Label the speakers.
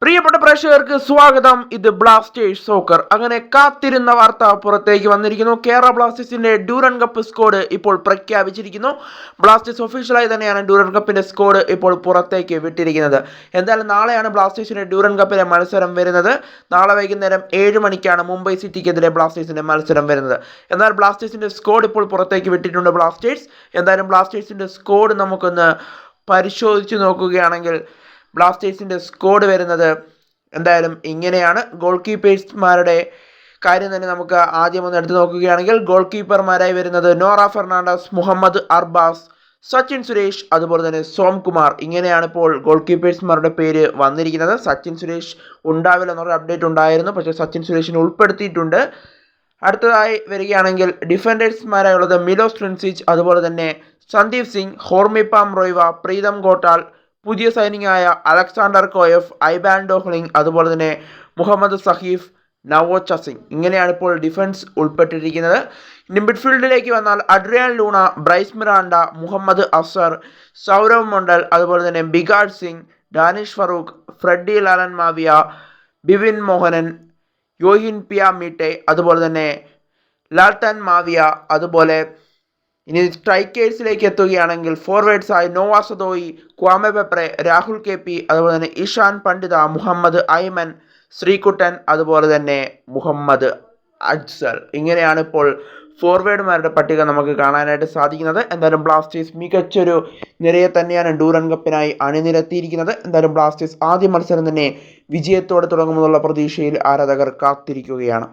Speaker 1: പ്രിയപ്പെട്ട പ്രേക്ഷകർക്ക് സ്വാഗതം. ഇത് ബ്ലാസ്റ്റേഴ്സ് സോക്കർ. അങ്ങനെ കാത്തിരുന്ന വാർത്ത പുറത്തേക്ക് വന്നിരിക്കുന്നു. കേരള ബ്ലാസ്റ്റേഴ്സിന്റെ ഡ്യൂറൻ കപ്പ് സ്ക്വാഡ് ഇപ്പോൾ പ്രഖ്യാപിച്ചിരിക്കുന്നു. ബ്ലാസ്റ്റേഴ്സ് ഒഫീഷ്യലായി തന്നെയാണ് ഡ്യൂറൻ കപ്പിന്റെ സ്ക്വാഡ് ഇപ്പോൾ പുറത്തേക്ക് വിട്ടിരിക്കുന്നത്. എന്തായാലും നാളെയാണ് ബ്ലാസ്റ്റേഴ്സിന്റെ ഡ്യൂറൻ കപ്പിലെ മത്സരം വരുന്നത്. നാളെ വൈകുന്നേരം 7 മണിക്കാണ് മുംബൈ സിറ്റിക്കെതിരെ ബ്ലാസ്റ്റേഴ്സിന്റെ മത്സരം വരുന്നത്. എന്നാൽ ബ്ലാസ്റ്റേഴ്സിന്റെ സ്ക്വാഡ് ഇപ്പോൾ പുറത്തേക്ക് വിട്ടിട്ടുണ്ട് ബ്ലാസ്റ്റേഴ്സ്. എന്തായാലും ബ്ലാസ്റ്റേഴ്സിന്റെ സ്ക്വാഡ് നമുക്കൊന്ന് പരിശോധിച്ച് നോക്കുകയാണെങ്കിൽ ബ്ലാസ്റ്റേഴ്സിൻ്റെ സ്ക്വാഡ് വരുന്നത് എന്തായാലും ഇങ്ങനെയാണ്. ഗോൾ കീപ്പേഴ്സ്മാരുടെ കാര്യം തന്നെ നമുക്ക് ആദ്യം ഒന്ന് എടുത്ത് നോക്കുകയാണെങ്കിൽ ഗോൾ കീപ്പർമാരായി വരുന്നത് നോറ ഫെർണാണ്ടസ്, മുഹമ്മദ് അർബാസ്, സച്ചിൻ സുരേഷ്, അതുപോലെ തന്നെ സോംകുമാർ. ഇങ്ങനെയാണ് ഇപ്പോൾ ഗോൾ കീപ്പേഴ്സ്മാരുടെ പേര് വന്നിരിക്കുന്നത്. സച്ചിൻ സുരേഷ് ഉണ്ടാവില്ല എന്നൊരു അപ്ഡേറ്റ് ഉണ്ടായിരുന്നു, പക്ഷേ സച്ചിൻ സുരേഷിനെ ഉൾപ്പെടുത്തിയിട്ടുണ്ട്. അടുത്തതായി വരികയാണെങ്കിൽ ഡിഫൻഡേഴ്സ്മാരായുള്ളത് മിലോസ് ട്രിൻസിച്ച്, അതുപോലെ തന്നെ സന്ദീപ് സിംഗ്, ഹോർമിപ്പാം റോയ്വ, പ്രീതം ഗോട്ടാൾ, പുതിയ സൈനിങ് ആയ അലക്സാണ്ടർ കോയഫ്, ഐബാൻ ഡോഹ്ലിംഗ്, അതുപോലെ തന്നെ മുഹമ്മദ് സഹീഫ്, നവോച്ച സിംഗ്. ഇങ്ങനെയാണ് ഇപ്പോൾ ഡിഫൻസ് ഉൾപ്പെട്ടിരിക്കുന്നത്. ഇനി മിഡ്ഫീൽഡിലേക്ക് വന്നാൽ അഡ്രിയാൻ ലൂണ, ബ്രൈസ് മിറാണ്ട, മുഹമ്മദ് അസർ, സൗരവ് മണ്ഡൽ, അതുപോലെ തന്നെ ബിഗാഡ് സിംഗ്, ഡാനിഷ് ഫറൂഖ്, ഫ്രെഡി ലാലൻ മാവിയ, ബിവിൻ മോഹനൻ, യോഹിൻ പിയ മീട്ടെ, അതുപോലെ തന്നെ ലാൽത്തൻ മാവിയ. അതുപോലെ ഇനി സ്ട്രൈക്കേഴ്സിലേക്ക് എത്തുകയാണെങ്കിൽ ഫോർവേഡ്സായി Noah Sadaoui, Kwame Peprah, Rahul K P, അതുപോലെ തന്നെ ഇഷാൻ പണ്ഡിത, മുഹമ്മദ് ഐമൻ, ശ്രീകുട്ടൻ, അതുപോലെ തന്നെ മുഹമ്മദ് അജ്സൽ. ഇങ്ങനെയാണ് ഇപ്പോൾ ഫോർവേഡുമാരുടെ പട്ടിക നമുക്ക് കാണാനായിട്ട് സാധിക്കുന്നത്. എന്തായാലും ബ്ലാസ്റ്റേഴ്സ് മികച്ചൊരു നിരയെ തന്നെയാണ് ഡ്യൂറൻ കപ്പിനായി അണിനിരത്തിയിരിക്കുന്നത്. എന്തായാലും ബ്ലാസ്റ്റേഴ്സ് ആദ്യ മത്സരം തന്നെ വിജയത്തോടെ തുടങ്ങുമെന്നുള്ള പ്രതീക്ഷയിൽ ആരാധകർ കാത്തിരിക്കുകയാണ്.